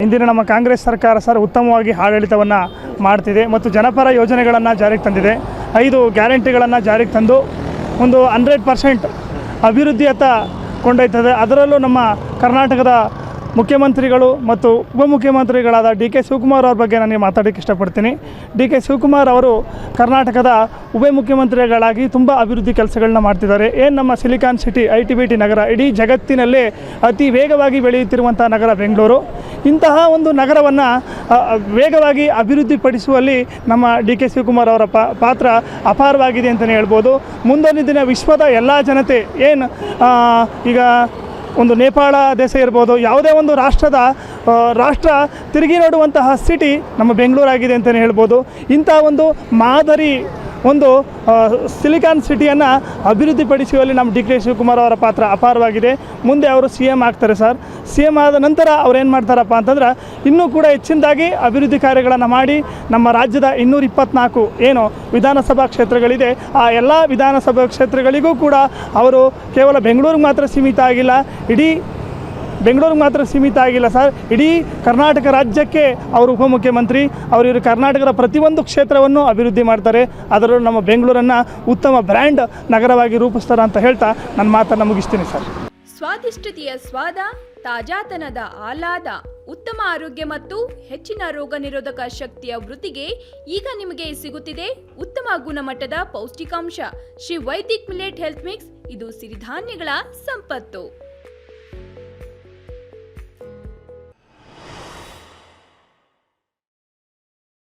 ಇಂದಿನ ನಮ್ಮ ಕಾಂಗ್ರೆಸ್ ಸರ್ಕಾರ ಸರ್ ಉತ್ತಮವಾಗಿ ಆಡಳಿತವನ್ನು ಮಾಡ್ತಿದೆ ಮತ್ತು ಜನಪರ ಯೋಜನೆಗಳನ್ನು ಜಾರಿಗೆ ತಂದಿದೆ. 5 ಗ್ಯಾರಂಟಿಗಳನ್ನು ಜಾರಿಗೆ ತಂದು ಒಂದು 100% ಅಭಿವೃದ್ಧಿಯತ್ತ ಕೊಂಡೊಯ್ತದೆ. ಅದರಲ್ಲೂ ನಮ್ಮ ಕರ್ನಾಟಕದ ಮುಖ್ಯಮಂತ್ರಿಗಳು ಮತ್ತು ಉಪಮುಖ್ಯಮಂತ್ರಿಗಳಾದ ಡಿ.ಕೆ. ಶಿವಕುಮಾರ್ ಅವ್ರ ಬಗ್ಗೆ ನನಗೆ ಮಾತಾಡೋಕ್ಕೆ ಇಷ್ಟಪಡ್ತೀನಿ. ಡಿ.ಕೆ. ಶಿವಕುಮಾರ್ ಅವರು ಕರ್ನಾಟಕದ ಉಪಮುಖ್ಯಮಂತ್ರಿಗಳಾಗಿ ತುಂಬ ಅಭಿವೃದ್ಧಿ ಕೆಲಸಗಳನ್ನ ಮಾಡ್ತಿದ್ದಾರೆ. ಏನು ನಮ್ಮ ಸಿಲಿಕಾನ್ ಸಿಟಿ ITBT ನಗರ ಇಡೀ ಜಗತ್ತಿನಲ್ಲೇ ಅತಿ ವೇಗವಾಗಿ ಬೆಳೆಯುತ್ತಿರುವಂಥ ನಗರ ಬೆಂಗಳೂರು. ಇಂತಹ ಒಂದು ನಗರವನ್ನು ವೇಗವಾಗಿ ಅಭಿವೃದ್ಧಿಪಡಿಸುವಲ್ಲಿ ನಮ್ಮ ಡಿ.ಕೆ. ಶಿವಕುಮಾರ್ ಅವರ ಪಾತ್ರ ಅಪಾರವಾಗಿದೆ ಅಂತಲೇ ಹೇಳ್ಬೋದು. ಮುಂದೊಂದು ದಿನ ವಿಶ್ವದ ಎಲ್ಲ ಜನತೆ ಏನು ಈಗ ಒಂದು ನೇಪಾಳ ದೇಶ ಇರ್ಬೋದು, ಯಾವುದೇ ಒಂದು ರಾಷ್ಟ್ರ ತಿರುಗಿ ನೋಡುವಂತಹ ಸಿಟಿ ನಮ್ಮ ಬೆಂಗಳೂರಾಗಿದೆ ಅಂತಲೇ ಹೇಳ್ಬೋದು. ಇಂಥ ಒಂದು ಮಾದರಿ ಒಂದು ಸಿಲಿಕಾನ್ ಸಿಟಿಯನ್ನು ಅಭಿವೃದ್ಧಿಪಡಿಸುವಲ್ಲಿ ನಮ್ಮ ಡಿ.ಕೆ. ಶಿವಕುಮಾರ್ ಅವರ ಪಾತ್ರ ಅಪಾರವಾಗಿದೆ. ಮುಂದೆ ಅವರು CM ಆಗ್ತಾರೆ ಸರ್. CM ಆದ ನಂತರ ಅವ್ರು ಏನು ಮಾಡ್ತಾರಪ್ಪ ಅಂತಂದ್ರೆ ಇನ್ನೂ ಕೂಡ ಹೆಚ್ಚಿನದಾಗಿ ಅಭಿವೃದ್ಧಿ ಕಾರ್ಯಗಳನ್ನು ಮಾಡಿ ನಮ್ಮ ರಾಜ್ಯದ 224 ಏನು ವಿಧಾನಸಭಾ ಕ್ಷೇತ್ರಗಳಿದೆ ಆ ಎಲ್ಲ ವಿಧಾನಸಭಾ ಕ್ಷೇತ್ರಗಳಿಗೂ ಕೂಡ ಅವರು ಕೇವಲ ಬೆಂಗಳೂರಿಗೆ ಮಾತ್ರ ಸೀಮಿತ ಆಗಿಲ್ಲ, ಸರ್, ಇಡೀ ಕರ್ನಾಟಕ ರಾಜ್ಯಕ್ಕೆ ಅವರು ಉಪಮುಖ್ಯಮಂತ್ರಿ. ಅವರು ಕರ್ನಾಟಕದ ಪ್ರತಿಯೊಂದು ಕ್ಷೇತ್ರವನ್ನು ಅಭಿವೃದ್ಧಿ ಮಾಡ್ತಾರೆ. ಅದರಲ್ಲೂ ನಮ್ಮ ಬೆಂಗಳೂರನ್ನು ಉತ್ತಮ ಬ್ರ್ಯಾಂಡ್ ನಗರವಾಗಿ ರೂಪಿಸ್ತಾರೆ ಅಂತ ಹೇಳ್ತಾ ನನ್ನ ಮಾತನ್ನು ಮುಗಿಸ್ತೀನಿ ಸರ್. ಸ್ವಾದಿಷ್ಟತೆಯ ಸ್ವಾದ, ತಾಜಾತನದ ಆಹ್ಲಾದ, ಉತ್ತಮ ಆರೋಗ್ಯ ಮತ್ತು ಹೆಚ್ಚಿನ ರೋಗ ನಿರೋಧಕ ಶಕ್ತಿಯ ವೃದ್ಧಿಗೆ ಈಗ ನಿಮಗೆ ಸಿಗುತ್ತಿದೆ ಉತ್ತಮ ಗುಣಮಟ್ಟದ ಪೌಷ್ಟಿಕಾಂಶ Shri Vaidik millet health mix. ಇದು ಸಿರಿಧಾನ್ಯಗಳ ಸಂಪತ್ತು.